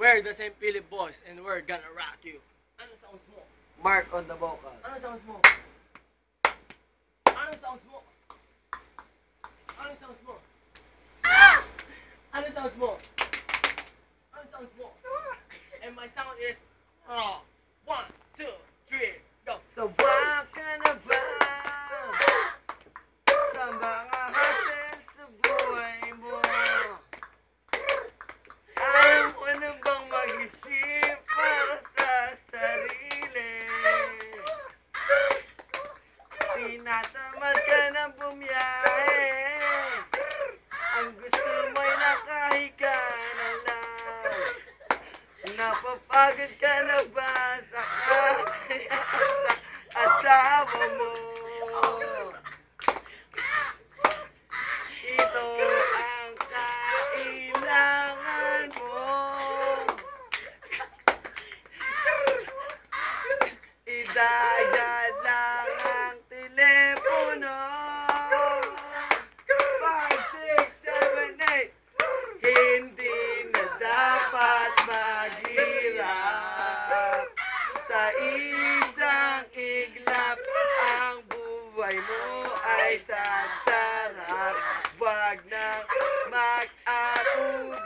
We're the St. Philip Boys and we're gonna rock you. Ano sounds mo? Mark on the vocals. Ano sounds mo? Ano sounds mo? Ano sounds mo? Ah! Ano sounds mo? Ano sounds mo? And my sound is 1, 2, 3, go. So baka na ba sa mga hassle sa buhay mo? Ayaw mo na bang mag-isip para sa sarili? Tinatamad ka na bumiyahe. Ang gusto mo'y nakahiga na lang. Napapagod ka na ba sa kaya sa asawa mo? Ito ang kailangan mo. Idaya lang ang telepono. 5, 6, 7, 8. Hindi na dapat maghirap. Sa isang iglap ang buhay mo ay sasarap. Wag nang mag-atubili.